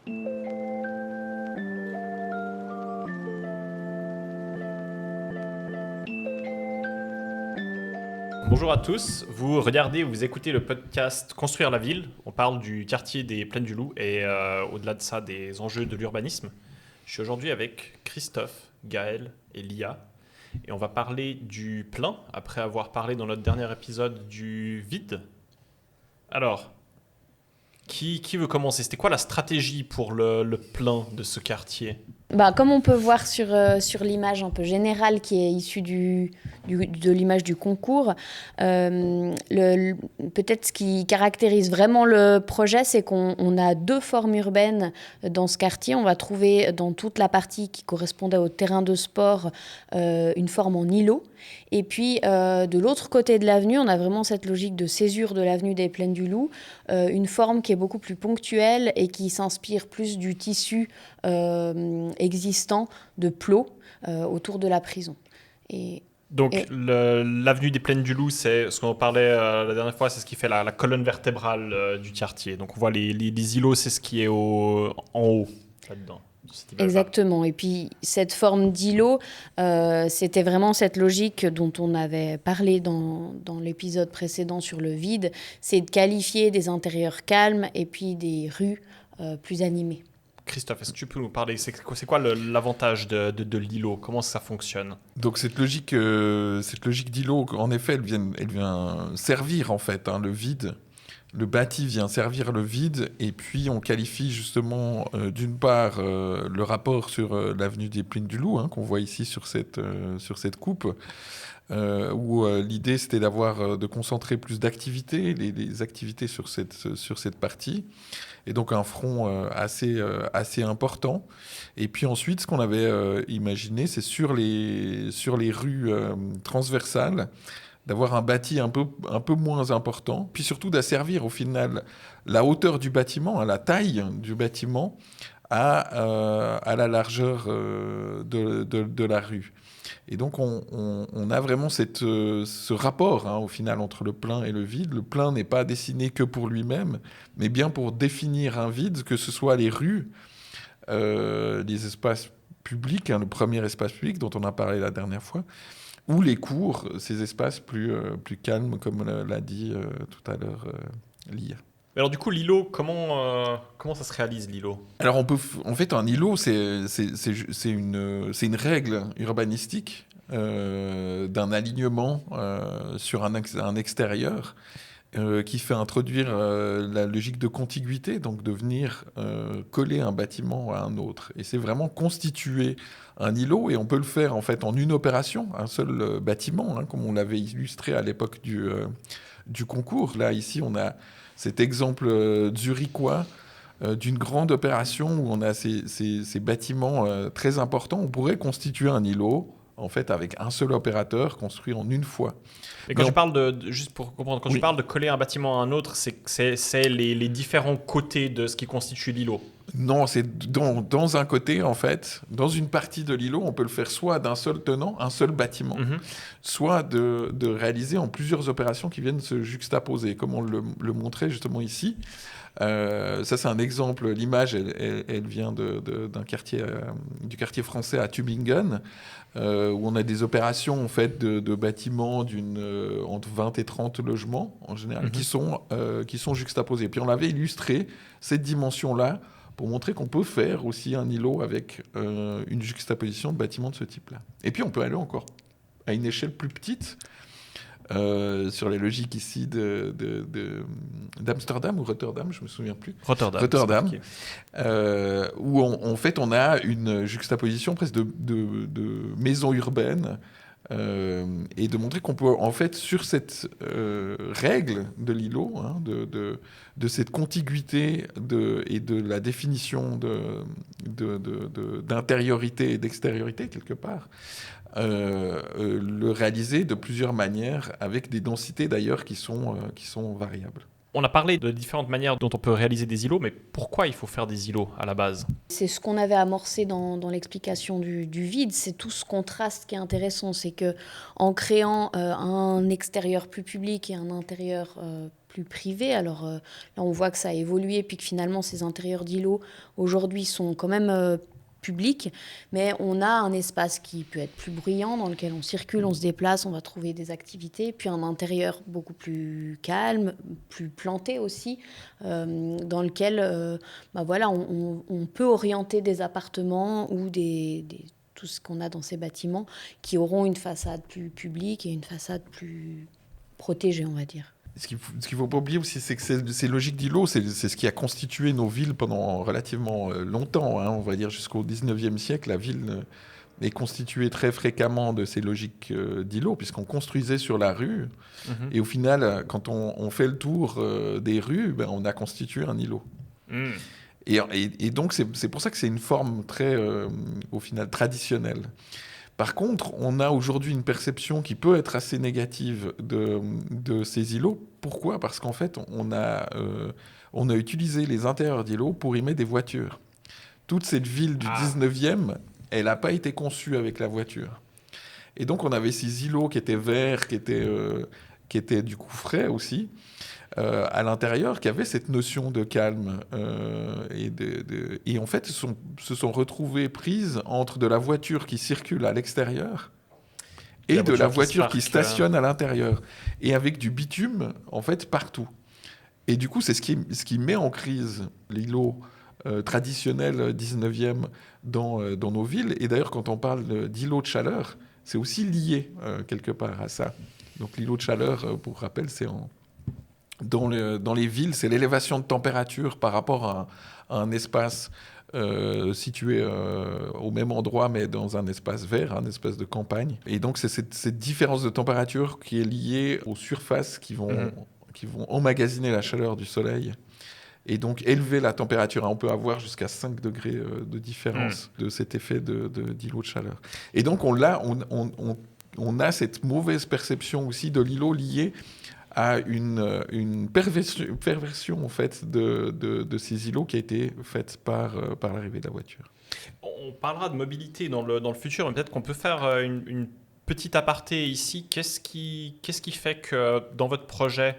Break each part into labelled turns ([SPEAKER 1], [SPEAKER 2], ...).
[SPEAKER 1] Bonjour à tous, vous regardez ou vous écoutez le podcast Construire la ville. On parle du quartier des Plaines du Loup et au-delà de ça des enjeux de l'urbanisme. Je suis aujourd'hui avec Christophe, Gaël et Lia et on va parler du plein après avoir parlé dans notre dernier épisode du vide. Alors, qui veut commencer? C'était quoi la stratégie pour le plein de ce quartier?
[SPEAKER 2] Comme on peut voir sur l'image un peu générale qui est issue de l'image du concours, peut-être ce qui caractérise vraiment le projet, c'est qu'on a deux formes urbaines dans ce quartier. On va trouver dans toute la partie qui correspondait au terrain de sport une forme en îlot. Et puis de l'autre côté de l'avenue, on a vraiment cette logique de césure de l'avenue des Plaines du Loup, une forme qui est beaucoup plus ponctuelle et qui s'inspire plus du tissu existant de plots autour de la prison.
[SPEAKER 1] Donc l'avenue des Plaines du Loup, c'est ce qu'on parlait la dernière fois, c'est ce qui fait la colonne vertébrale du quartier. Donc on voit les îlots, c'est ce qui est en haut, là-dedans.
[SPEAKER 2] Exactement. Et puis cette forme d'îlot, c'était vraiment cette logique dont on avait parlé dans l'épisode précédent sur le vide, c'est de qualifier des intérieurs calmes et puis des rues plus animées.
[SPEAKER 1] Christophe, est-ce que tu peux nous parler? C'est quoi l'avantage de l'îlot? Comment ça fonctionne?
[SPEAKER 3] Donc cette logique d'îlot, en effet, elle vient servir en fait le vide. Le bâti vient servir le vide, et puis on qualifie justement d'une part le rapport sur l'avenue des Plaines du Loup, qu'on voit ici sur cette coupe, où l'idée c'était de concentrer plus d'activités, les activités sur cette partie, et donc un front assez important. Et puis ensuite, ce qu'on avait imaginé, c'est sur les rues transversales, d'avoir un bâti un peu moins important, puis surtout d'asservir au final la hauteur du bâtiment, la taille du bâtiment, à la largeur de la rue. Et donc on a vraiment ce rapport au final entre le plein et le vide. Le plein n'est pas dessiné que pour lui-même, mais bien pour définir un vide, que ce soit les rues, les espaces publics, le premier espace public dont on a parlé la dernière fois, ou les cours, ces espaces plus calmes, comme l'a dit tout à l'heure Lia.
[SPEAKER 1] Alors du coup, l'îlot, comment ça se réalise, l'îlot?
[SPEAKER 3] Alors en fait, un îlot, c'est une règle urbanistique d'un alignement sur un extérieur qui fait introduire la logique de contiguïté, donc de venir coller un bâtiment à un autre. Et c'est vraiment constituer un îlot, et on peut le faire en fait en une opération, un seul bâtiment, comme on l'avait illustré à l'époque du concours. Là, ici, on a cet exemple zurichois d'une grande opération où on a ces bâtiments très importants. On pourrait constituer un îlot, en fait, avec un seul opérateur, construit en une fois.
[SPEAKER 1] Mais quand tu parles juste pour comprendre, quand tu parles de coller un bâtiment à un autre, c'est les différents côtés de ce qui constitue l'îlot.
[SPEAKER 3] Non, c'est dans un côté, en fait, dans une partie de l'îlot, on peut le faire soit d'un seul tenant, un seul bâtiment, soit de réaliser en plusieurs opérations qui viennent se juxtaposer, comme on le montrait justement ici. Ça, c'est un exemple. L'image, elle vient d'un quartier, du quartier français à Tübingen, où on a des opérations en fait, de bâtiments entre 20 et 30 logements, en général, qui sont juxtaposés. Puis on avait illustré cette dimension-là pour montrer qu'on peut faire aussi un îlot avec une juxtaposition de bâtiments de ce type-là. Et puis on peut aller encore à une échelle plus petite, sur les logiques ici d'Amsterdam ou Rotterdam, je ne me souviens plus. Rotterdam, où en fait on a une juxtaposition presque de maisons urbaines, et de montrer qu'on peut, en fait, sur cette règle de l'îlot, de cette contiguïté et de la définition d'intériorité et d'extériorité, quelque part, le réaliser de plusieurs manières, avec des densités d'ailleurs qui sont variables.
[SPEAKER 1] On a parlé de différentes manières dont on peut réaliser des îlots, mais pourquoi il faut faire des îlots à la base?
[SPEAKER 2] C'est ce qu'on avait amorcé dans l'explication du vide, c'est tout ce contraste qui est intéressant, c'est qu'en créant un extérieur plus public et un intérieur plus privés. Alors là, on voit que ça a évolué, puis que finalement, ces intérieurs d'îlots, aujourd'hui, sont quand même publics. Mais on a un espace qui peut être plus bruyant, dans lequel on circule, on se déplace, on va trouver des activités. Puis un intérieur beaucoup plus calme, plus planté aussi, dans lequel voilà, on peut orienter des appartements ou tout ce qu'on a dans ces bâtiments qui auront une façade plus publique et une façade plus protégée, on va dire.
[SPEAKER 3] Ce qu'il ne faut pas oublier aussi, c'est que ces logiques d'îlots, c'est ce qui a constitué nos villes pendant relativement longtemps. On va dire jusqu'au 19e siècle, la ville est constituée très fréquemment de ces logiques d'îlots, puisqu'on construisait sur la rue. Et au final, quand on fait le tour des rues, on a constitué un îlot. Et donc, c'est pour ça que c'est une forme très, au final, traditionnelle. Par contre, on a aujourd'hui une perception qui peut être assez négative de ces îlots. Pourquoi ? Parce qu'en fait, on a utilisé les intérieurs d'îlots pour y mettre des voitures. Toute cette ville du 19e, elle n'a pas été conçue avec la voiture. Et donc, on avait ces îlots qui étaient verts, qui étaient du coup frais aussi, à l'intérieur, qui avaient cette notion de calme. Et en fait, se sont retrouvées prises entre de la voiture qui circule à l'extérieur et de la voiture qui stationne à l'intérieur. Et avec du bitume, en fait, partout. Et du coup, c'est ce qui met en crise l'îlot traditionnel 19e dans nos villes. Et d'ailleurs, quand on parle d'îlot de chaleur, c'est aussi lié quelque part à ça. Donc l'îlot de chaleur, pour rappel, c'est dans les villes, c'est l'élévation de température par rapport à un espace situé au même endroit, mais dans un espace vert, un espace de campagne. Et donc, c'est cette différence de température qui est liée aux surfaces qui vont emmagasiner la chaleur du soleil et donc élever la température. On peut avoir jusqu'à 5 degrés de différence de cet effet d'îlot de chaleur. Et donc, on a cette mauvaise perception aussi de l'îlot liée à une perversion en fait, de ces îlots qui a été faite par l'arrivée de la voiture.
[SPEAKER 1] On parlera de mobilité dans le futur, mais peut-être qu'on peut faire une petite aparté ici. Qu'est-ce qui fait que dans votre projet,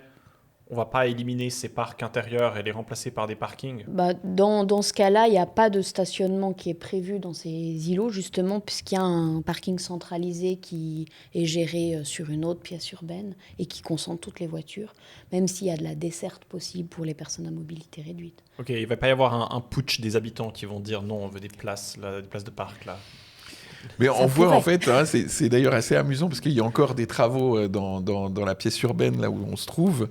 [SPEAKER 1] on ne va pas éliminer ces parcs intérieurs et les remplacer par des parkings ?
[SPEAKER 2] Dans ce cas-là, il n'y a pas de stationnement qui est prévu dans ces îlots, justement, puisqu'il y a un parking centralisé qui est géré sur une autre pièce urbaine et qui concentre toutes les voitures, même s'il y a de la desserte possible pour les personnes à mobilité réduite.
[SPEAKER 1] Ok, il ne va pas y avoir un putsch des habitants qui vont dire non, on veut des places de parc là.
[SPEAKER 3] Mais on voit en fait, c'est d'ailleurs assez amusant parce qu'il y a encore des travaux dans la pièce urbaine là où on se trouve.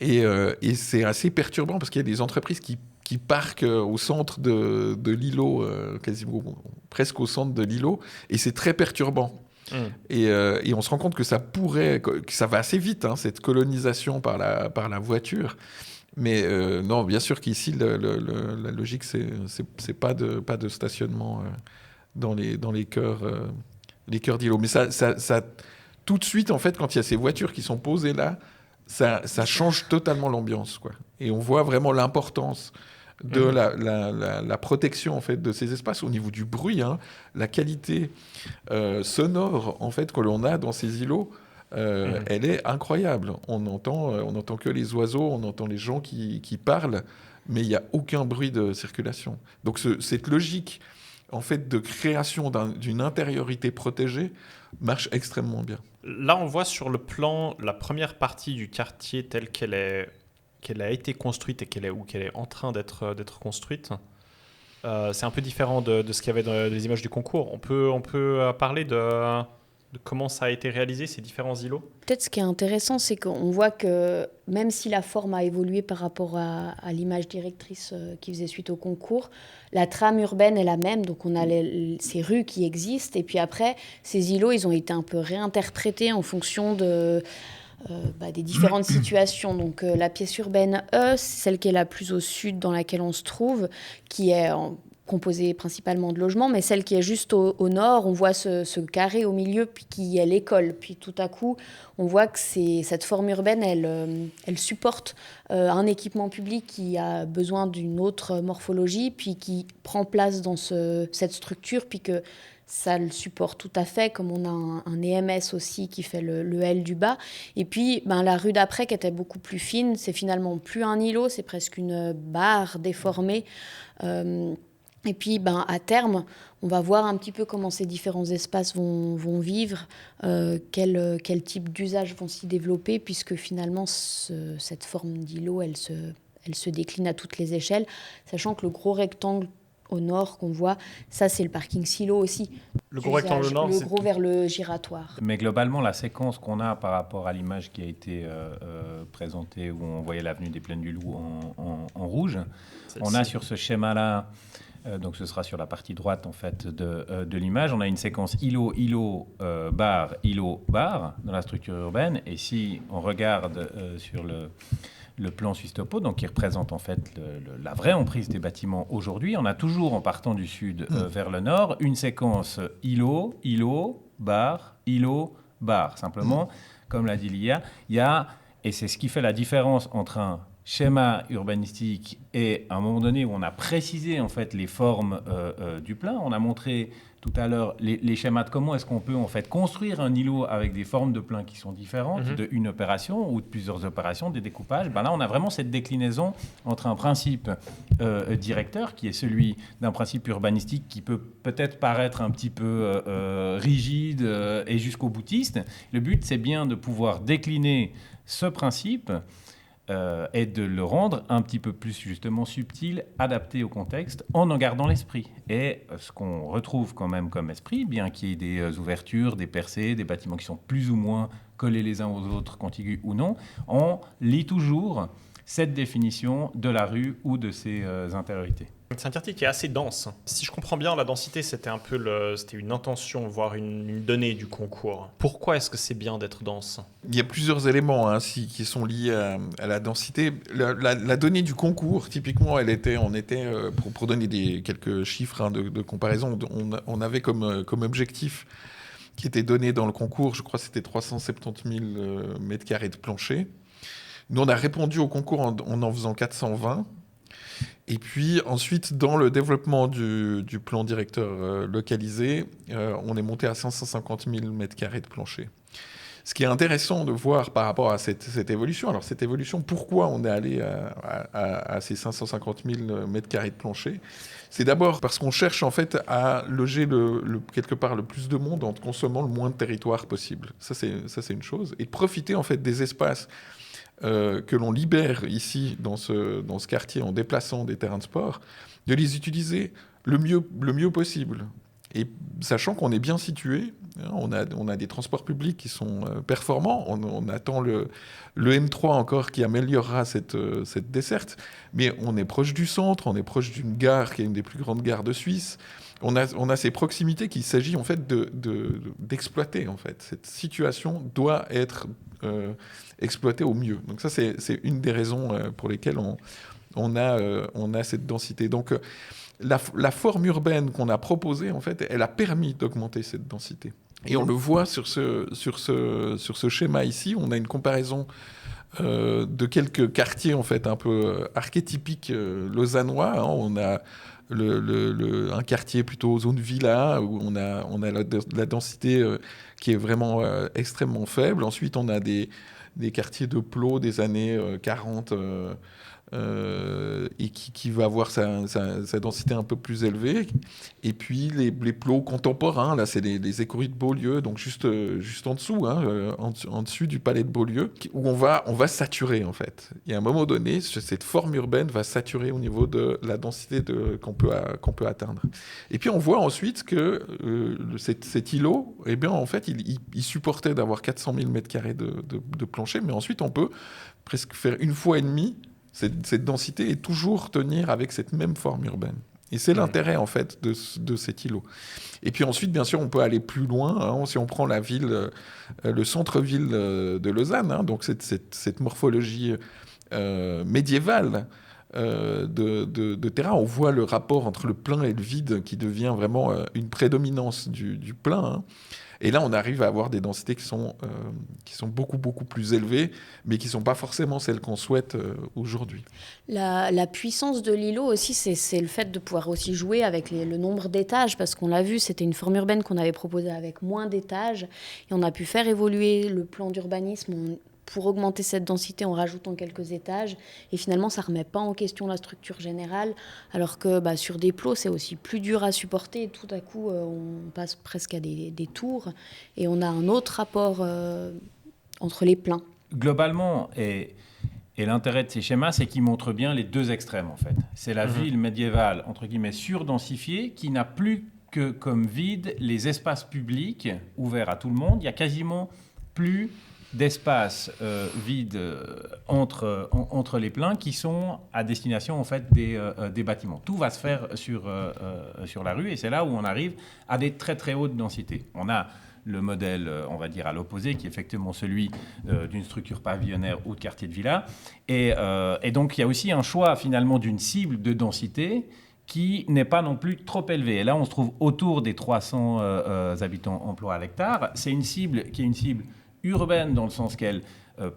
[SPEAKER 3] Et c'est assez perturbant parce qu'il y a des entreprises qui parquent au centre de l'îlot, quasiment presque au centre de l'îlot, et c'est très perturbant. Et on se rend compte que que ça va assez vite, cette colonisation par la voiture. Mais non, bien sûr qu'ici, la logique, c'est pas de stationnement dans les cœurs d'îlots. Mais ça, tout de suite, en fait, quand il y a ces voitures qui sont posées là, ça change totalement l'ambiance, quoi. Et on voit vraiment l'importance de la protection en fait de ces espaces au niveau du bruit, la qualité sonore en fait que l'on a dans ces îlots, elle est incroyable. On entend que les oiseaux, on entend les gens qui parlent, mais il n'y a aucun bruit de circulation. Donc cette logique en fait de création d'une intériorité protégée marche extrêmement bien.
[SPEAKER 1] Là, on voit sur le plan la première partie du quartier telle qu'elle a été construite et qu'elle est en train d'être construite. C'est un peu différent de ce qu'il y avait dans les images du concours. On peut parler de comment ça a été réalisé, ces différents îlots ?
[SPEAKER 2] Peut-être ce qui est intéressant, c'est qu'on voit que même si la forme a évolué par rapport à l'image directrice qui faisait suite au concours, la trame urbaine est la même. Donc on a ces rues qui existent. Et puis après, ces îlots, ils ont été un peu réinterprétés en fonction des différentes situations. Donc la pièce urbaine E, c'est celle qui est la plus au sud dans laquelle on se trouve, qui est composée principalement de logements, mais celle qui est juste au nord, on voit ce carré au milieu, puis qui est l'école. Puis tout à coup, on voit que cette forme urbaine, elle supporte un équipement public qui a besoin d'une autre morphologie, puis qui prend place dans cette structure, puis que ça le supporte tout à fait, comme on a un EMS aussi qui fait le L du bas. Et puis, la rue d'après, qui était beaucoup plus fine, c'est finalement plus un îlot, c'est presque une barre déformée. Et puis, à terme, on va voir un petit peu comment ces différents espaces vont vivre, quel type d'usage vont s'y développer, puisque finalement, cette forme d'îlot, elle se décline à toutes les échelles, sachant que le gros rectangle au nord qu'on voit, ça c'est le parking silo aussi.
[SPEAKER 1] Le gros rectangle au nord,
[SPEAKER 2] le gros vers le giratoire.
[SPEAKER 4] Mais globalement, la séquence qu'on a par rapport à l'image qui a été présentée, où on voyait l'avenue des Plaines du Loup en rouge, on a sur ce schéma-là, donc ce sera sur la partie droite en fait de l'image, on a une séquence îlot, bar, îlot, bar dans la structure urbaine. Et si on regarde sur le plan Suisse Topo, donc qui représente en fait la vraie emprise des bâtiments aujourd'hui, on a toujours, en partant du sud vers le nord, une séquence îlot, bar, bar. Simplement, comme l'a dit Lia, il y a, et c'est ce qui fait la différence entre un schéma urbanistique et à un moment donné où on a précisé en fait les formes du plan. On a montré tout à l'heure les schémas de comment est-ce qu'on peut en fait construire un îlot avec des formes de plan qui sont différentes d'une opération ou de plusieurs opérations, des découpages. Là, on a vraiment cette déclinaison entre un principe directeur qui est celui d'un principe urbanistique qui peut peut-être paraître un petit peu rigide et jusqu'au boutiste. Le but, c'est bien de pouvoir décliner ce principe et de le rendre un petit peu plus justement subtil, adapté au contexte, en gardant l'esprit. Et ce qu'on retrouve quand même comme esprit, bien qu'il y ait des ouvertures, des percées, des bâtiments qui sont plus ou moins collés les uns aux autres, contigus ou non, on lit toujours cette définition de la rue ou de ses intériorités.
[SPEAKER 1] C'est un quartier qui est assez dense. Si je comprends bien, la densité, c'était un peu c'était une intention, voire une donnée du concours. Pourquoi est-ce que c'est bien d'être dense ?
[SPEAKER 3] Il y a plusieurs éléments qui sont liés à la densité. La donnée du concours, typiquement, on était pour donner quelques chiffres de comparaison, on avait comme objectif qui était donné dans le concours, je crois que c'était 370 000 mètres carrés de plancher. Nous, on a répondu au concours en faisant 420. Et puis ensuite, dans le développement du plan directeur localisé, on est monté à 550 000 m² de plancher. Ce qui est intéressant de voir par rapport à cette évolution, alors cette évolution, pourquoi on est allé à ces 550 000 m² de plancher ? C'est d'abord parce qu'on cherche en fait à loger quelque part le plus de monde en consommant le moins de territoire possible. Ça c'est une chose. Et de profiter en fait des espaces que l'on libère ici dans ce quartier en déplaçant des terrains de sport, de les utiliser le mieux possible. Et sachant qu'on est bien situé, on a des transports publics qui sont performants, on attend le M3 encore qui améliorera cette desserte, mais on est proche du centre, on est proche d'une gare qui est une des plus grandes gares de Suisse. On a ces proximités qu'il s'agit en fait d'exploiter. En fait. Cette situation doit être exploitée au mieux. Donc ça, c'est une des raisons pour lesquelles on a cette densité. Donc la forme urbaine qu'on a proposée, en fait, elle a permis d'augmenter cette densité. Et on le voit sur ce schéma ici. On a une comparaison de quelques quartiers en fait un peu archétypiques lausannois. On a un quartier plutôt zone villa où on a la densité qui est vraiment extrêmement faible. Ensuite, on a des quartiers de plots des années 40 et qui va avoir sa densité un peu plus élevée. Et puis les plots contemporains, là c'est les écuries de Beaulieu, donc juste en dessous, en dessus du palais de Beaulieu, où on va saturer en fait. Et à un moment donné, cette forme urbaine va saturer au niveau de la densité qu'on peut atteindre. Et puis on voit ensuite que cet îlot, eh bien en fait, il supportait d'avoir 400 000 m² de plancher, mais ensuite on peut presque faire une fois et demie cette densité et toujours tenir avec cette même forme urbaine. Et c'est l'intérêt, en fait, de cet îlot. Et puis ensuite, bien sûr, on peut aller plus loin. Si on prend la ville, le centre-ville de Lausanne, donc cette morphologie médiévale de terrain. On voit le rapport entre le plein et le vide qui devient vraiment une prédominance du plein. Hein. Et là, on arrive à avoir des densités qui sont beaucoup, beaucoup plus élevées, mais qui ne sont pas forcément celles qu'on souhaite aujourd'hui.
[SPEAKER 2] La puissance de l'îlot aussi, c'est le fait de pouvoir aussi jouer avec le nombre d'étages, parce qu'on l'a vu, c'était une forme urbaine qu'on avait proposée avec moins d'étages, et on a pu faire évoluer le plan d'urbanisme pour augmenter cette densité en rajoutant quelques étages. Et finalement, ça ne remet pas en question la structure générale, alors que sur des plots, c'est aussi plus dur à supporter. Et tout à coup, on passe presque à des tours. Et on a un autre rapport entre les pleins.
[SPEAKER 4] Globalement, et l'intérêt de ces schémas, c'est qu'ils montrent bien les deux extrêmes, en fait. C'est la ville médiévale, entre guillemets, surdensifiée, qui n'a plus que comme vide les espaces publics ouverts à tout le monde. Il n'y a quasiment plus d'espaces vides entre les pleins qui sont à destination en fait des bâtiments. Tout va se faire sur la rue et c'est là où on arrive à des très très hautes densités. On a le modèle, on va dire, à l'opposé, qui est effectivement celui d'une structure pavillonnaire ou de quartier de villa. Et donc, il y a aussi un choix, finalement, d'une cible de densité qui n'est pas non plus trop élevée. Et là, on se trouve autour des 300 habitants emplois à l'hectare. C'est une cible qui est une cible urbaine dans le sens qu'elle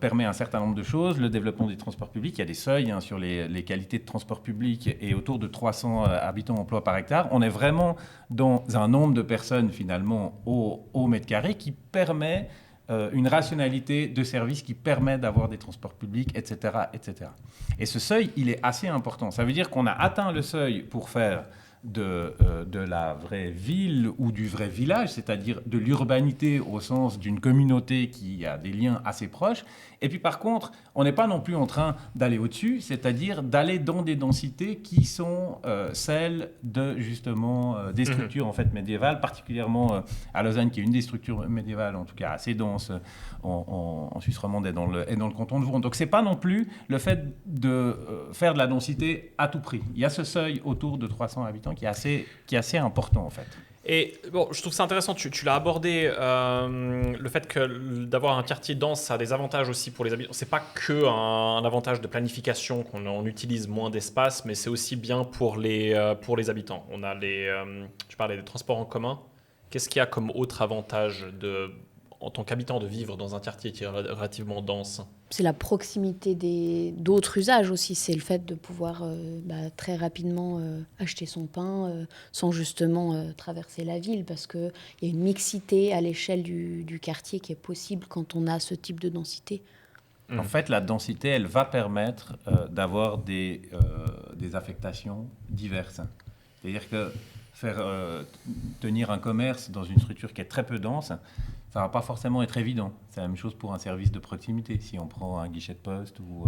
[SPEAKER 4] permet un certain nombre de choses, le développement des transports publics, il y a des seuils sur les qualités de transport public et autour de 300 habitants emplois par hectare. On est vraiment dans un nombre de personnes finalement au mètre carré qui permet une rationalité de service qui permet d'avoir des transports publics, etc., etc. Et ce seuil, il est assez important. Ça veut dire qu'on a atteint le seuil pour faire de la vraie ville ou du vrai village, c'est-à-dire de l'urbanité au sens d'une communauté qui a des liens assez proches. Et puis par contre, on n'est pas non plus en train d'aller au-dessus, c'est-à-dire d'aller dans des densités qui sont celles de justement des structures en fait médiévales, particulièrement à Lausanne, qui est une des structures médiévales en tout cas assez dense en Suisse romande et dans le canton de Vaud. Donc c'est pas non plus le fait de faire de la densité à tout prix. Il y a ce seuil autour de 300 habitants qui est assez important en fait.
[SPEAKER 1] Et bon, je trouve ça intéressant, tu l'as abordé, le fait que d'avoir un quartier dense, ça a des avantages aussi pour les habitants. C'est pas que un avantage de planification qu'on utilise moins d'espace, mais c'est aussi bien pour les habitants. On a tu parlais des transports en commun. Qu'est-ce qu'il y a comme autre avantage en tant qu'habitant de vivre dans un quartier qui est relativement dense?
[SPEAKER 2] C'est la proximité d'autres usages aussi. C'est le fait de pouvoir très rapidement acheter son pain sans justement traverser la ville, parce qu'il y a une mixité à l'échelle du quartier qui est possible quand on a ce type de densité.
[SPEAKER 4] En fait, la densité, elle va permettre d'avoir des affectations diverses. C'est-à-dire que faire tenir un commerce dans une structure qui est très peu dense, ça ne va pas forcément être évident. C'est la même chose pour un service de proximité. Si on prend un guichet de poste ou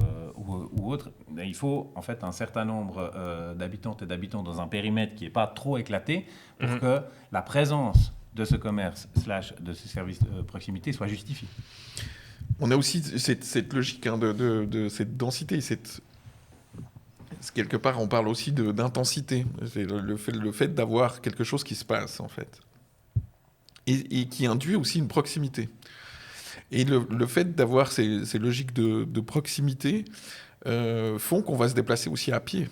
[SPEAKER 4] autre, il faut en fait un certain nombre d'habitantes et d'habitants dans un périmètre qui n'est pas trop éclaté pour que la présence de ce commerce / de ce service de proximité soit justifiée.
[SPEAKER 3] On a aussi cette logique de cette densité, quelque part on parle aussi d'intensité. C'est le fait d'avoir quelque chose qui se passe en fait. Et qui induit aussi une proximité. Et le fait d'avoir ces logiques de proximité font qu'on va se déplacer aussi à pied.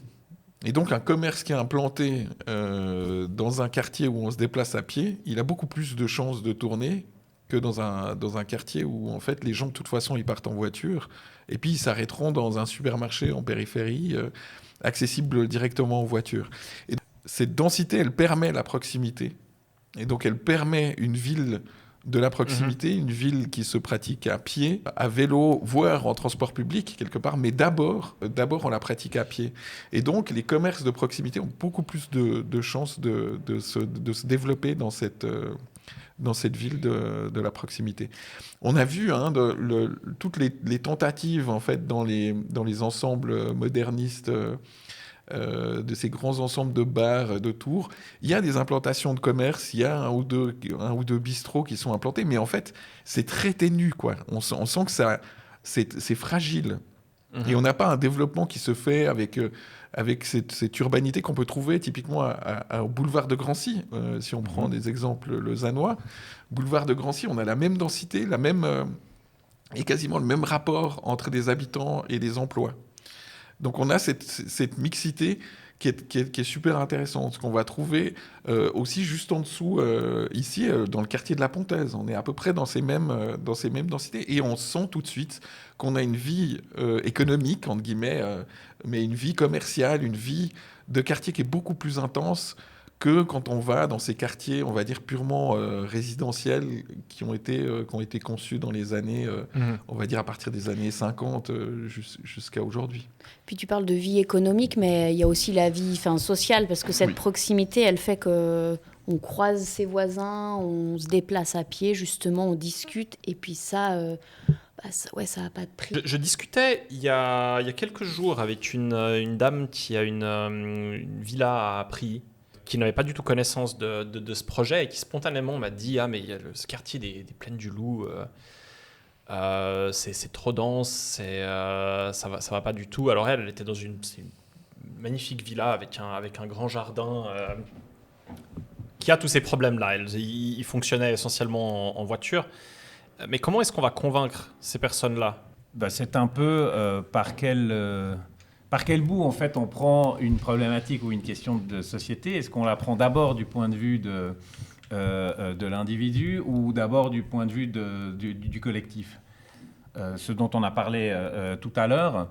[SPEAKER 3] Et donc un commerce qui est implanté dans un quartier où on se déplace à pied, il a beaucoup plus de chances de tourner que dans un quartier où en fait les gens de toute façon ils partent en voiture et puis ils s'arrêteront dans un supermarché en périphérie accessible directement en voiture. Et cette densité, elle permet la proximité. Et donc, elle permet une ville de la proximité, une ville qui se pratique à pied, à vélo, voire en transport public, quelque part. Mais d'abord, on la pratique à pied. Et donc, les commerces de proximité ont beaucoup plus de chances de se développer dans cette ville de la proximité. On a vu toutes les tentatives, en fait, dans les ensembles modernistes de ces grands ensembles de bars, de tours. Il y a des implantations de commerce, il y a un ou deux bistrots qui sont implantés, mais en fait, c'est très ténu, quoi. On sent que c'est fragile. Et on n'a pas un développement qui se fait avec cette urbanité qu'on peut trouver typiquement au boulevard de Grancy. Si on prend des exemples lausannois, boulevard de Grancy, on a la même densité, et quasiment le même rapport entre des habitants et des emplois. Donc on a cette mixité qui est super intéressante, qu'on va trouver aussi juste en dessous, ici, dans le quartier de la Pontaise. On est à peu près dans ces mêmes densités, et on sent tout de suite qu'on a une vie économique, entre guillemets, mais une vie commerciale, une vie de quartier qui est beaucoup plus intense que quand on va dans ces quartiers, on va dire, purement résidentiels, qui ont été conçus dans les années, on va dire, à partir des années 50 jusqu'à aujourd'hui.
[SPEAKER 2] Puis tu parles de vie économique, mais il y a aussi la vie sociale, parce que cette proximité, elle fait qu'on croise ses voisins, on se déplace à pied, justement, on discute, et puis ça n'a pas de prix.
[SPEAKER 1] Je discutais il y a quelques jours avec une dame qui a une villa à Prilly, qui n'avait pas du tout connaissance de ce projet, et qui spontanément m'a dit « Ah, mais il y a ce quartier des Plaines du Loup, c'est trop dense, ça va pas du tout. » Alors elle était dans une magnifique villa avec un grand jardin qui a tous ces problèmes-là. Il fonctionnait essentiellement en voiture. Mais comment est-ce qu'on va convaincre ces personnes-là ?
[SPEAKER 4] C'est un peu par quel bout, en fait, on prend une problématique ou une question de société. Est-ce qu'on la prend d'abord du point de vue de l'individu, ou d'abord du point de vue du collectif ? Ce dont on a parlé tout à l'heure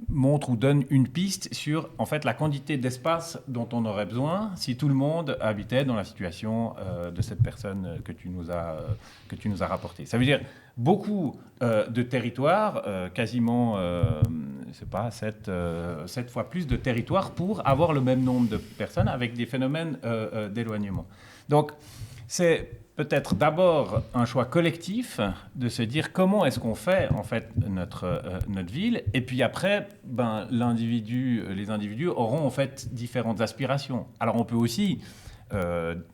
[SPEAKER 4] montre ou donne une piste sur, en fait, la quantité d'espace dont on aurait besoin si tout le monde habitait dans la situation de cette personne que tu nous as rapportée. Ça veut dire beaucoup de territoires, quasiment, c'est pas 7 fois plus de territoires pour avoir le même nombre de personnes avec des phénomènes d'éloignement. Donc, c'est peut-être d'abord un choix collectif de se dire comment est-ce qu'on fait en fait notre ville, et puis après les individus auront en fait différentes aspirations. Alors on peut aussi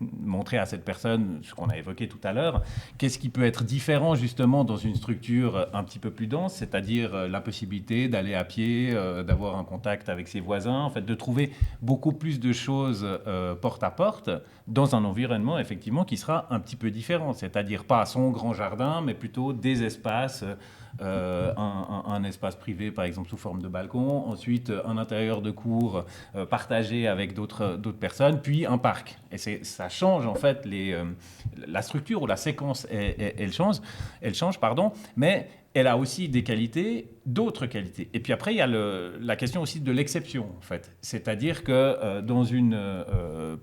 [SPEAKER 4] montrer à cette personne ce qu'on a évoqué tout à l'heure, qu'est-ce qui peut être différent justement dans une structure un petit peu plus dense, c'est-à-dire la possibilité d'aller à pied, d'avoir un contact avec ses voisins, en fait de trouver beaucoup plus de choses porte à porte dans un environnement effectivement qui sera un petit peu différent, c'est-à-dire pas son grand jardin, mais plutôt des espaces, un espace privé par exemple sous forme de balcon, ensuite un intérieur de cour partagé avec d'autres personnes, puis un parc. Et ça change en fait la structure ou la séquence, elle change, mais elle a aussi des qualités, d'autres qualités. Et puis après, il y a la question aussi de l'exception, en fait. C'est-à-dire que dans une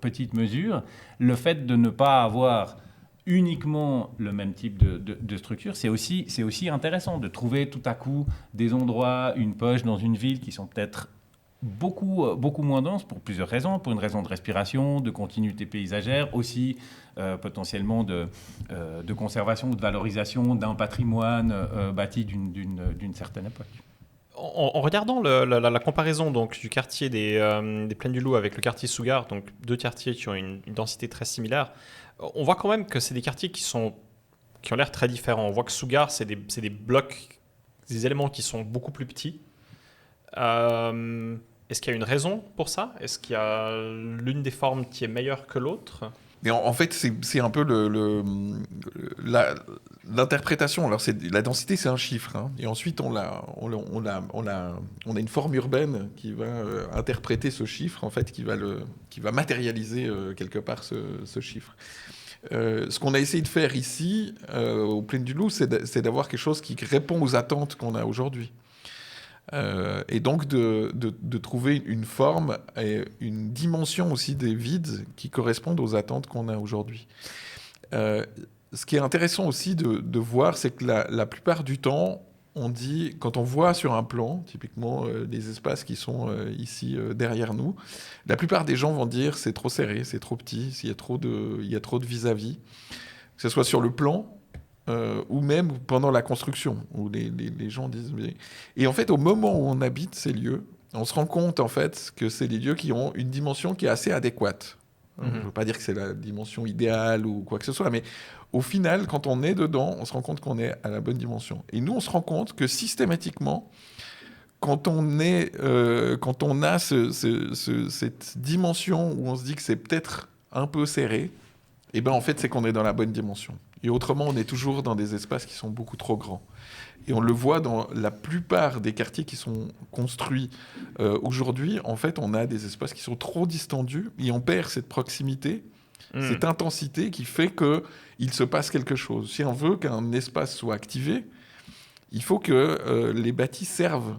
[SPEAKER 4] petite mesure, le fait de ne pas avoir uniquement le même type de structure, c'est aussi intéressant de trouver tout à coup des endroits, une poche dans une ville qui sont peut-être beaucoup moins denses pour plusieurs raisons, pour une raison de respiration, de continuité paysagère, aussi potentiellement de conservation ou de valorisation d'un patrimoine bâti d'une certaine époque.
[SPEAKER 1] En regardant la comparaison donc, du quartier des Plaines du Loup avec le quartier Sougar, donc deux quartiers qui ont une densité très similaire, on voit quand même que c'est des quartiers qui ont l'air très différents. On voit que Sougar, c'est des blocs, des éléments qui sont beaucoup plus petits. Est-ce qu'il y a une raison pour ça ? Est-ce qu'il y a l'une des formes qui est meilleure que l'autre ?
[SPEAKER 3] Et en fait, c'est un peu l'interprétation. Alors, la densité, c'est un chiffre. Hein. Et ensuite, on a une forme urbaine qui va interpréter ce chiffre, en fait, qui va matérialiser quelque part ce chiffre. Ce qu'on a essayé de faire ici, aux Plaines du Loup, c'est d'avoir quelque chose qui répond aux attentes qu'on a aujourd'hui. Et donc de trouver une forme et une dimension aussi des vides qui correspondent aux attentes qu'on a aujourd'hui. Ce qui est intéressant aussi de voir, c'est que la plupart du temps, on dit, quand on voit sur un plan, typiquement les espaces qui sont ici derrière nous, la plupart des gens vont dire c'est trop serré, c'est trop petit, il y a trop de vis-à-vis, que ce soit sur le plan, ou même pendant la construction, où les gens disent... Et en fait, au moment où on habite ces lieux, on se rend compte en fait que c'est des lieux qui ont une dimension qui est assez adéquate. Je ne veux pas dire que c'est la dimension idéale ou quoi que ce soit, mais au final, quand on est dedans, on se rend compte qu'on est à la bonne dimension. Et nous, on se rend compte que systématiquement, quand on a cette dimension où on se dit que c'est peut-être un peu serré, et ben en fait, c'est qu'on est dans la bonne dimension. Et autrement, on est toujours dans des espaces qui sont beaucoup trop grands. Et on le voit dans la plupart des quartiers qui sont construits aujourd'hui. En fait, on a des espaces qui sont trop distendus et on perd cette proximité, cette intensité qui fait qu'il se passe quelque chose. Si on veut qu'un espace soit activé, il faut que les bâtis servent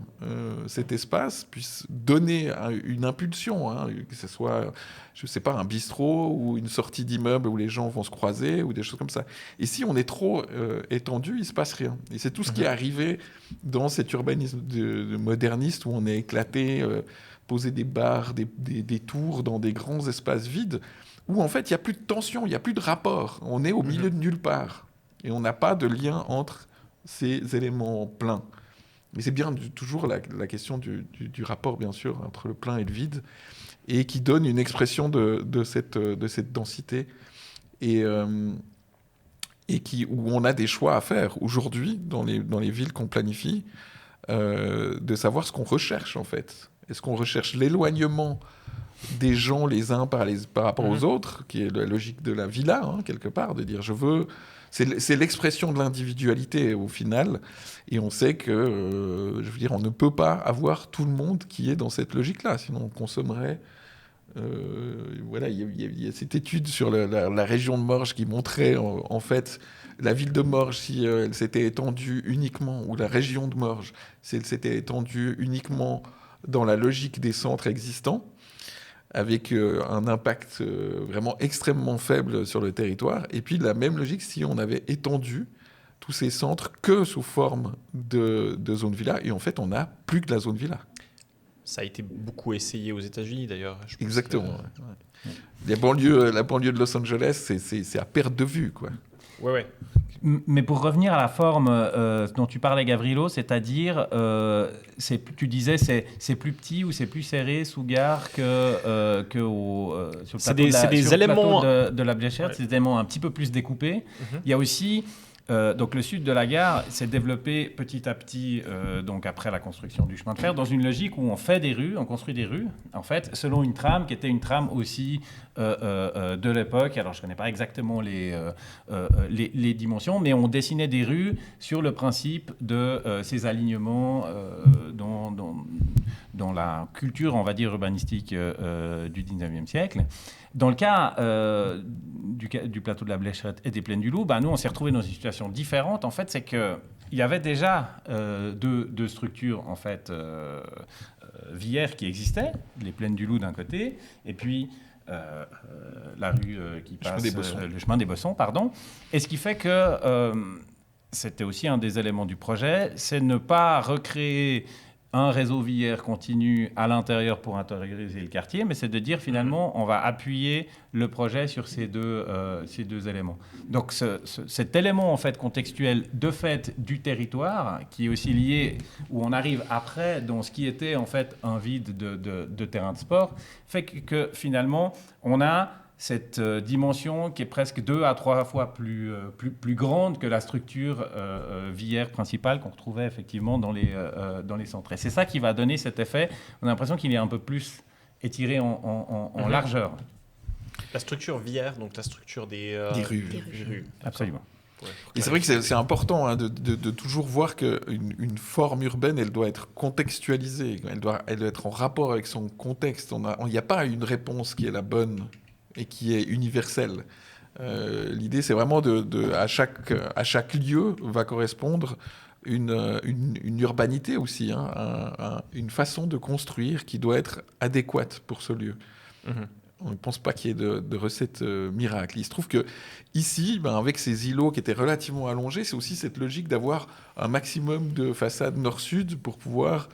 [SPEAKER 3] cet espace, puissent donner une impulsion, que ce soit, je ne sais pas, un bistrot ou une sortie d'immeuble où les gens vont se croiser ou des choses comme ça. Et si on est trop étendu, il ne se passe rien. Et c'est tout ce qui est arrivé dans cet urbanisme de moderniste où on est éclaté, poser des bars, des tours dans des grands espaces vides, où en fait il n'y a plus de tension, il n'y a plus de rapport. On est au milieu de nulle part. Et on n'a pas de lien entre ces éléments pleins. Mais c'est bien toujours la question du rapport, bien sûr, entre le plein et le vide, et qui donne une expression de cette densité, et où on a des choix à faire aujourd'hui, dans les villes qu'on planifie, de savoir ce qu'on recherche, en fait. Est-ce qu'on recherche l'éloignement des gens les uns par rapport aux autres, qui est la logique de la villa, quelque part, de dire je veux... C'est l'expression de l'individualité au final, et on sait que, je veux dire, on ne peut pas avoir tout le monde qui est dans cette logique-là, sinon on consommerait. Voilà, il y a cette étude sur la région de Morges qui montrait en fait la ville de Morges, si elle s'était étendue uniquement, ou la région de Morges, si elle s'était étendue uniquement dans la logique des centres existants, avec un impact vraiment extrêmement faible sur le territoire. Et puis la même logique si on avait étendu tous ces centres que sous forme de zone villa. Et en fait, on n'a plus que la zone villa.
[SPEAKER 1] Ça a été beaucoup essayé aux États-Unis, d'ailleurs.
[SPEAKER 3] Exactement. La banlieue de Los Angeles, c'est à perte de vue, quoi.
[SPEAKER 1] Ouais.
[SPEAKER 4] Mais pour revenir à la forme dont tu parlais, Gavrilo, c'est-à-dire, tu disais, c'est plus petit ou c'est plus serré sous gare sur le plateau de la Bléchère, c'est des éléments un petit peu plus découpés. Il y a aussi... donc le sud de la gare s'est développé petit à petit, donc après la construction du chemin de fer, dans une logique où on fait des rues, on construit des rues, en fait, selon une trame qui était une trame aussi de l'époque. Alors je ne connais pas exactement les dimensions, mais on dessinait des rues sur le principe de ces alignements dans la culture, on va dire, urbanistique du 19e siècle. Dans le cas du plateau de la Blécherette et des Plaines du Loup, nous, on s'est retrouvés dans une situation différente. En fait, c'est qu'il y avait déjà deux structures, en fait, villères qui existaient, les Plaines du Loup d'un côté, et puis la rue qui passe, le chemin des Bossons, pardon. Et ce qui fait que c'était aussi un des éléments du projet, c'est ne pas recréer un réseau villaire continu à l'intérieur pour intérioriser le quartier, mais c'est de dire finalement on va appuyer le projet sur ces deux éléments. Donc cet élément en fait contextuel de fait du territoire, qui est aussi lié, où on arrive après dans ce qui était en fait un vide de terrain de sport, fait que finalement on a cette dimension qui est presque 2 à 3 fois plus grande que la structure villaire principale qu'on retrouvait effectivement dans les centres. Et c'est ça qui va donner cet effet. On a l'impression qu'il est un peu plus étiré en largeur.
[SPEAKER 1] La structure villaire, donc la structure des rues.
[SPEAKER 4] Absolument.
[SPEAKER 3] Et c'est vrai que c'est important de toujours voir qu'une forme urbaine, elle doit être contextualisée, elle doit être en rapport avec son contexte. Il n'y a pas une réponse qui est la bonne et qui est universelle. L'idée, c'est vraiment à chaque lieu va correspondre une urbanité aussi, une façon de construire qui doit être adéquate pour ce lieu. On ne pense pas qu'il y ait de recette miracle. Il se trouve que ici, avec ces îlots qui étaient relativement allongés, c'est aussi cette logique d'avoir un maximum de façades nord-sud pour pouvoir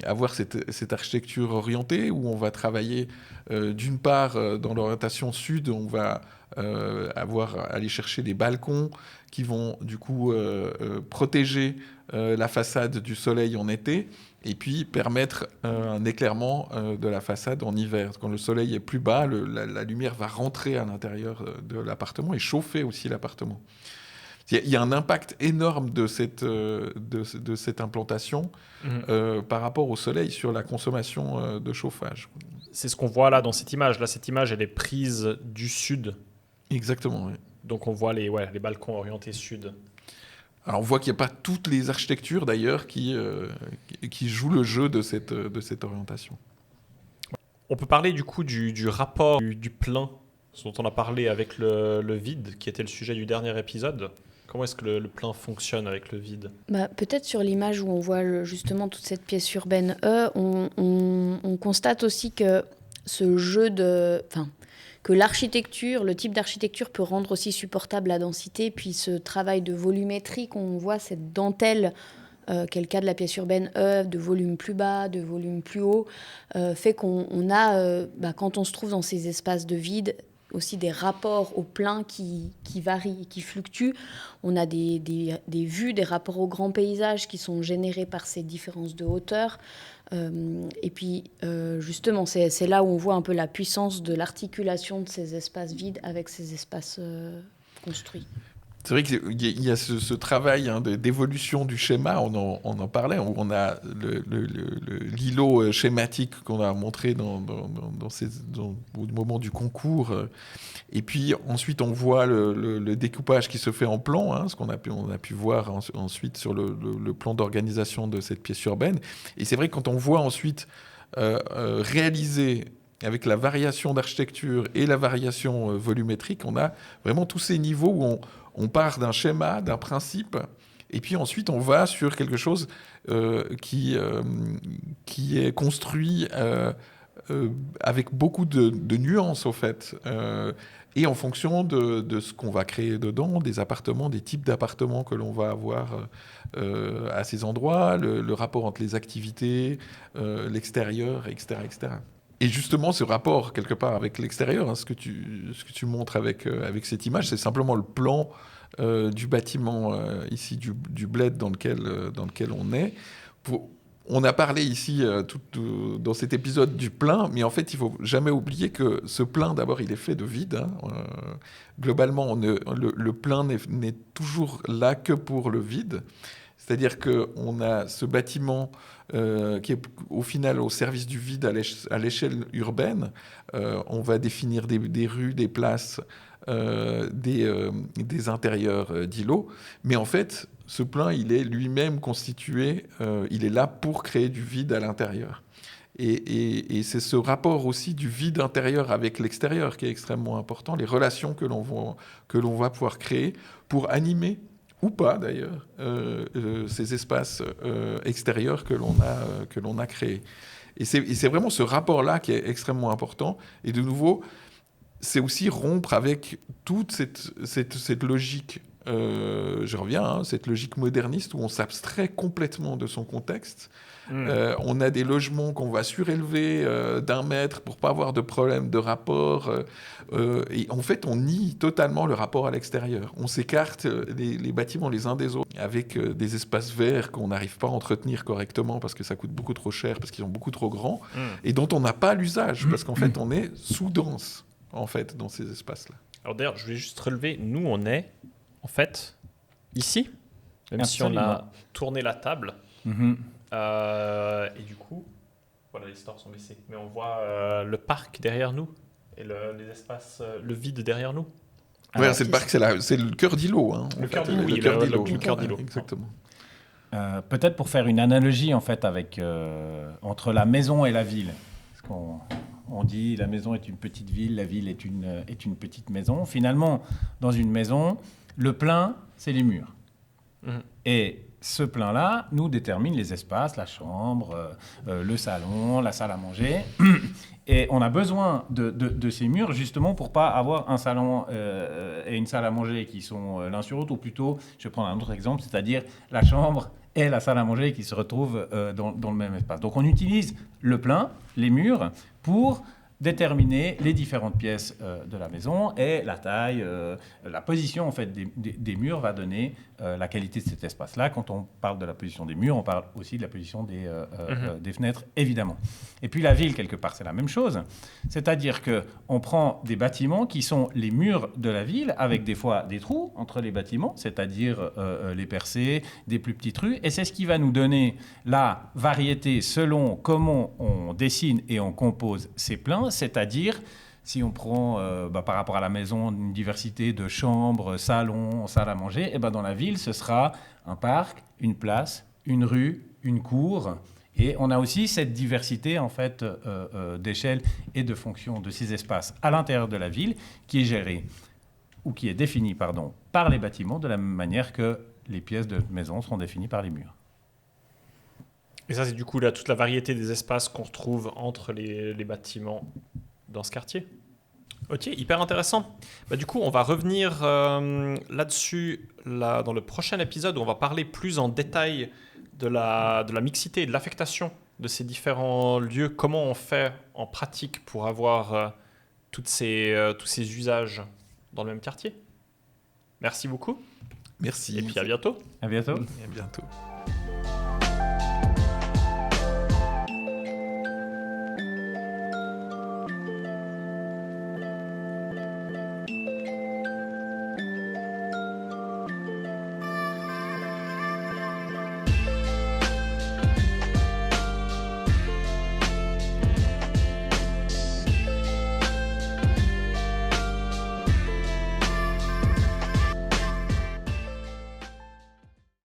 [SPEAKER 3] avoir cette architecture orientée où on va travailler d'une part dans l'orientation sud, on va aller chercher des balcons qui vont du coup protéger la façade du soleil en été et puis permettre un éclairement de la façade en hiver. Quand le soleil est plus bas, la lumière va rentrer à l'intérieur de l'appartement et chauffer aussi l'appartement. Il y a un impact énorme de cette implantation par rapport au soleil sur la consommation de chauffage.
[SPEAKER 1] C'est ce qu'on voit là dans cette image. Là, cette image, elle est prise du sud.
[SPEAKER 3] Exactement, oui.
[SPEAKER 1] Donc on voit les balcons orientés sud.
[SPEAKER 3] Alors on voit qu'il n'y a pas toutes les architectures d'ailleurs qui jouent le jeu de cette orientation.
[SPEAKER 1] On peut parler du coup du rapport du plein dont on a parlé avec le vide, qui était le sujet du dernier épisode. Comment est-ce que le plein fonctionne avec le vide ?
[SPEAKER 2] Peut-être sur l'image où on voit justement toute cette pièce urbaine on constate aussi que ce jeu que l'architecture, le type d'architecture peut rendre aussi supportable la densité, puis ce travail de volumétrie qu'on voit, cette dentelle, qui est le cas de la pièce urbaine de volume plus bas, de volume plus haut, fait qu'on a, quand on se trouve dans ces espaces de vide, aussi des rapports au plein qui varient, qui fluctuent. On a des vues, des rapports au grand paysage qui sont générés par ces différences de hauteur. Et puis, justement, c'est là où on voit un peu la puissance de l'articulation de ces espaces vides avec ces espaces construits.
[SPEAKER 3] C'est vrai qu'il y a ce travail d'évolution du schéma, on en parlait, où on a l'îlot schématique qu'on a montré au moment du concours. Et puis ensuite, on voit le découpage qui se fait en plan, ce qu'on a pu voir ensuite sur le plan d'organisation de cette pièce urbaine. Et c'est vrai que quand on voit ensuite réaliser avec la variation d'architecture et la variation volumétrique, on a vraiment tous ces niveaux où on part d'un schéma, d'un principe, et puis ensuite on va sur quelque chose qui est construit avec beaucoup de nuances, au fait, et en fonction de ce qu'on va créer dedans, des appartements, des types d'appartements que l'on va avoir à ces endroits, le rapport entre les activités, l'extérieur, etc., etc. Et justement, ce rapport, quelque part, avec l'extérieur, ce que tu montres avec cette image, c'est simplement le plan du bâtiment, ici, du bled dans lequel on est. On a parlé ici, dans cet épisode, du plein, mais en fait, il ne faut jamais oublier que ce plein, d'abord, il est fait de vide. Globalement, le plein n'est toujours là que pour le vide. C'est-à-dire qu'on a ce bâtiment qui est au final au service du vide à l'échelle urbaine. On va définir des rues, des places, des intérieurs d'îlots. Mais en fait, ce plein, il est lui-même constitué, il est là pour créer du vide à l'intérieur. Et c'est ce rapport aussi du vide intérieur avec l'extérieur qui est extrêmement important, les relations que l'on va pouvoir créer pour animer ou pas d'ailleurs, ces espaces extérieurs que l'on a créés. Et c'est vraiment ce rapport-là qui est extrêmement important. Et de nouveau, c'est aussi rompre avec toute cette logique, je reviens, cette logique moderniste où on s'abstrait complètement de son contexte. On a des logements qu'on va surélever d'1 mètre pour pas avoir de problème de rapport. Et en fait, on nie totalement le rapport à l'extérieur. On s'écarte les bâtiments les uns des autres avec des espaces verts qu'on n'arrive pas à entretenir correctement parce que ça coûte beaucoup trop cher, parce qu'ils sont beaucoup trop grands et dont on n'a pas l'usage parce qu'en fait, on est sous-dense en fait, dans ces espaces-là.
[SPEAKER 1] Alors d'ailleurs, je voulais juste relever, nous, on est en fait ici, même
[SPEAKER 4] Absolument.
[SPEAKER 1] si on a tourné la table. Et du coup, voilà, les stores sont baissés. Mais on voit le parc derrière nous et les espaces, le vide derrière nous.
[SPEAKER 3] Ouais, c'est le parc, c'est le cœur d'îlot.
[SPEAKER 1] Le cœur d'îlot, oui, le cœur d'îlot.
[SPEAKER 3] Exactement.
[SPEAKER 4] Peut-être pour faire une analogie en fait entre la maison et la ville. Parce qu'on dit la maison est une petite ville, la ville est une petite maison. Finalement, dans une maison, le plein, c'est les murs. Et ce plein-là nous détermine les espaces, la chambre, le salon, la salle à manger. Et on a besoin de ces murs justement pour pas avoir un salon et une salle à manger qui sont l'un sur l'autre, ou plutôt, je vais prendre un autre exemple, c'est-à-dire la chambre et la salle à manger qui se retrouvent dans le même espace. Donc on utilise le plein, les murs, pour déterminer les différentes pièces de la maison, et la taille, la position en fait des murs va donner la qualité de cet espace-là. Quand on parle de la position des murs, on parle aussi de la position des fenêtres, évidemment. Et puis la ville, quelque part, c'est la même chose. C'est-à-dire qu'on prend des bâtiments qui sont les murs de la ville, avec des fois des trous entre les bâtiments, c'est-à-dire les percées, des plus petites rues, et c'est ce qui va nous donner la variété selon comment on dessine et on compose ces plans, c'est-à-dire Si on prend par rapport à la maison une diversité de chambres, salons, salles à manger, et ben dans la ville, ce sera un parc, une place, une rue, une cour. Et on a aussi cette diversité en fait, d'échelle et de fonction de ces espaces à l'intérieur de la ville qui est gérée ou qui est définie par les bâtiments de la même manière que les pièces de maison seront définies par les murs.
[SPEAKER 1] Et ça, c'est du coup là, toute la variété des espaces qu'on retrouve entre les bâtiments dans ce quartier. Ok, hyper intéressant. Du coup, on va revenir là-dessus dans le prochain épisode où on va parler plus en détail de la mixité et de l'affectation de ces différents lieux. Comment on fait en pratique pour avoir tous ces usages dans le même quartier. Merci beaucoup.
[SPEAKER 3] Merci.
[SPEAKER 1] Et puis à bientôt.
[SPEAKER 4] À bientôt.
[SPEAKER 3] Et à bientôt.